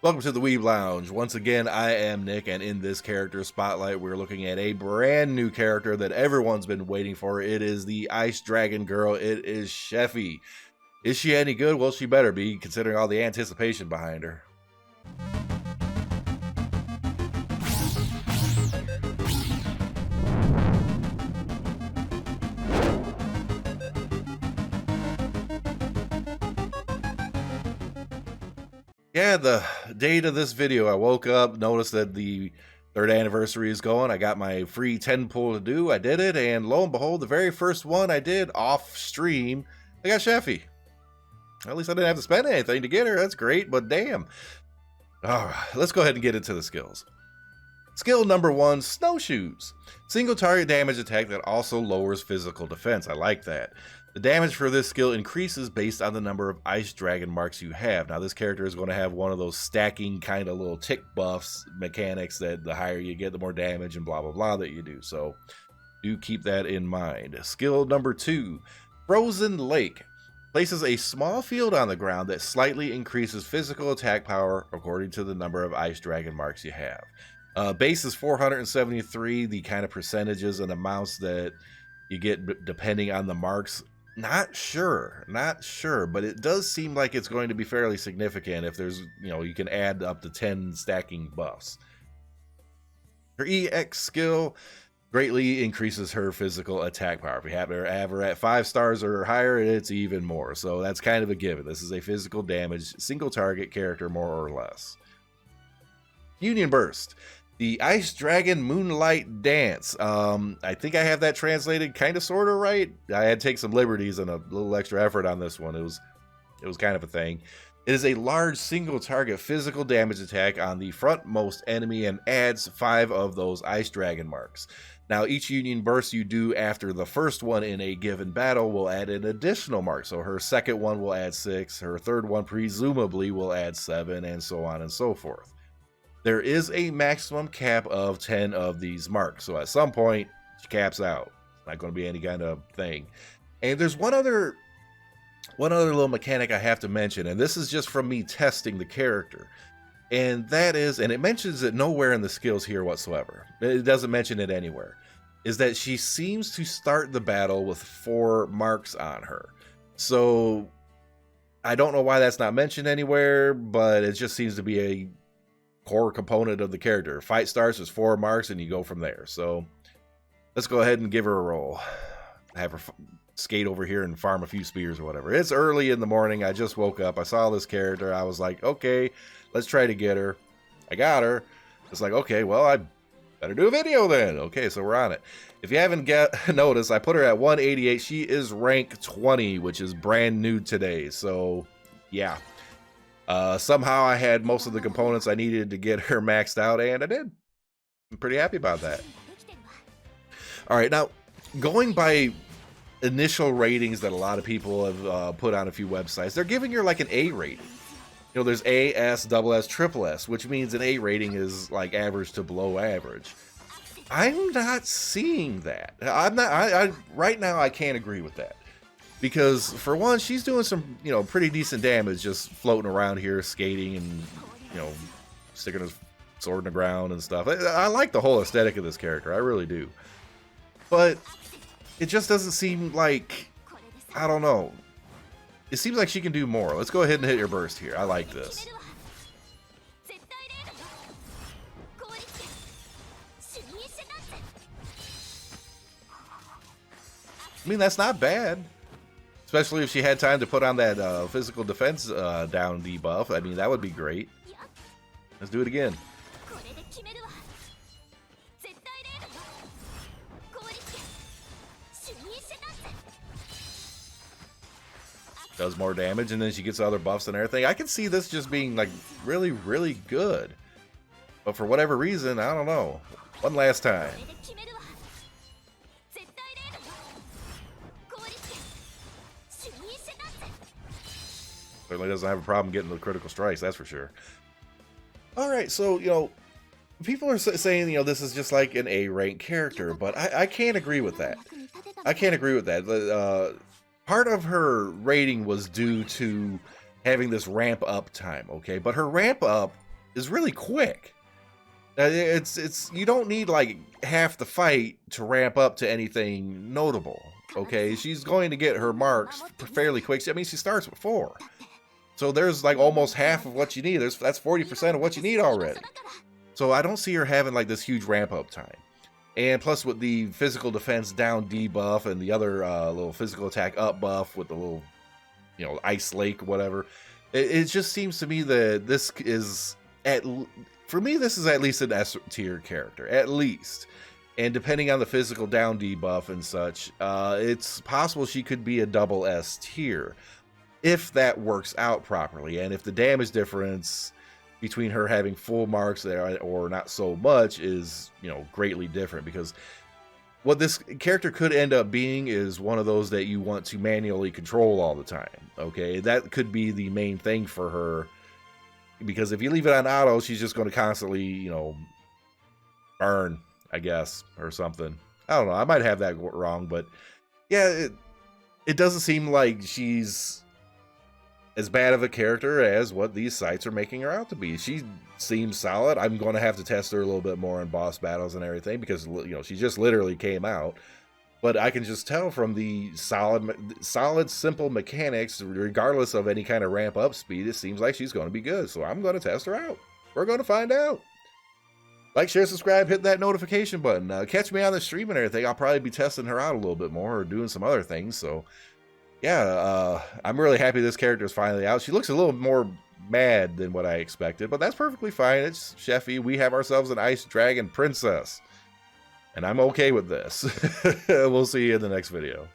Welcome to the weeblounge. Once again, I am Nick, and in this character spotlight, we're looking at a brand new character that everyone's been waiting for. It is the Ice Dragon Girl. It is Shefi. Is she any good? Well, she better be, considering all the anticipation behind her. Yeah, the date of this video, I woke up, noticed that the 3rd anniversary is going. I got my free 10 pull to do. I did it, and lo and behold, the very first one I did off stream, I got Shefi. At least I didn't have to spend anything to get her. That's great, but damn. All right, let's go ahead and get into the skills. Skill number 1, snowshoes. Single target damage attack that also lowers physical defense. I like that. The damage for this skill increases based on the number of ice dragon marks you have. Now this character is going to have one of those stacking kind of little tick buffs mechanics that the higher you get, the more damage and blah blah blah that you do. So do keep that in mind. Skill number 2, Frozen Lake. Places a small field on the ground that slightly increases physical attack power according to the number of ice dragon marks you have. Base is 473. The kind of percentages and amounts that you get depending on the marks, not sure, but it does seem like it's going to be fairly significant if there's, you can add up to 10 stacking buffs. Her EX skill greatly increases her physical attack power. If you have her at 5 stars or higher, it's even more. So that's kind of a given. This is a physical damage, single target character, more or less. Union Burst. The Ice Dragon Moonlight Dance. I think I have that translated kind of sort of right. I had to take some liberties and a little extra effort on this one. It was kind of a thing. It is a large single target physical damage attack on the frontmost enemy and adds 5 of those Ice Dragon marks. Now each Union Burst you do after the first one in a given battle will add an additional mark. So her second one will add 6, her third one presumably will add 7, and so on and so forth. There is a maximum cap of 10 of these marks, so at some point she caps out. It's not going to be any kind of thing. And there's one other little mechanic I have to mention, and this is just from me testing the character, and that is, and it mentions it nowhere in the skills here whatsoever, it doesn't mention it anywhere, is that she seems to start the battle with 4 marks on her. So I don't know why that's not mentioned anywhere, but it just seems to be a core component of the character. Fight starts with 4 marks and you go from there. So let's go ahead and give her a roll. Have her skate over here and farm a few spears or whatever. It's early in the morning. I just woke up. I saw this character. I was like, okay, let's try to get her. I got her. It's like, okay, well, I better do a video then. Okay, so we're on it. If you haven't noticed, I put her at 188. She is rank 20, which is brand new today. So yeah. Somehow I had most of the components I needed to get her maxed out, and I did. I'm pretty happy about that. All right, now going by initial ratings that a lot of people have put on a few websites, they're giving her like an A rating. There's A, S, double S, triple S, which means an A rating is like average to below average. I'm not seeing that. I right now I can't agree with that. Because for one, she's doing some, pretty decent damage just floating around here, skating and, sticking her sword in the ground and stuff. I like the whole aesthetic of this character. I really do. But it just doesn't seem like, I don't know. It seems like she can do more. Let's go ahead and hit your burst here. I like this. I mean, that's not bad. Especially if she had time to put on that physical defense down debuff. I mean, that would be great. Let's do it again. Does more damage, and then she gets other buffs and everything. I can see this just being, like, really, really good. But for whatever reason, I don't know. One last time. Certainly doesn't have a problem getting the critical strikes, that's for sure. All right, so, people are saying, this is just like an A-rank character, but I can't agree with that. I can't agree with that. Part of her rating was due to having this ramp up time, okay? But her ramp up is really quick. It's you don't need like half the fight to ramp up to anything notable. Okay, she's going to get her marks fairly quick. I mean, she starts with 4. So there's like almost half of what you need. That's 40% of what you need already. So I don't see her having like this huge ramp up time. And plus with the physical defense down debuff and the other little physical attack up buff with the little, you know, ice lake, whatever. It just seems to me that this is, for me, this is at least an S tier character, at least. And depending on the physical down debuff and such, it's possible she could be a double S tier if that works out properly. And if the damage difference between her having full marks there or not so much is, you know, greatly different, because what this character could end up being is one of those that you want to manually control all the time. Okay, that could be the main thing for her, because if you leave it on auto, she's just going to constantly, you know, burn, I guess, or something. I don't know, I might have that wrong, but yeah, it doesn't seem like she's as bad of a character as what these sites are making her out to be. She seems solid. I'm going to have to test her a little bit more in boss battles and everything, because, you know, she just literally came out. But I can just tell from the solid, simple mechanics, regardless of any kind of ramp up speed, it seems like she's going to be good. So I'm going to test her out. We're going to find out. Like, share, subscribe, hit that notification button. Catch me on the stream and everything. I'll probably be testing her out a little bit more or doing some other things. So yeah, I'm really happy this character is finally out. She looks a little more mad than what I expected, but that's perfectly fine. It's Shefi. We have ourselves an ice dragon princess, and I'm okay with this. We'll see you in the next video.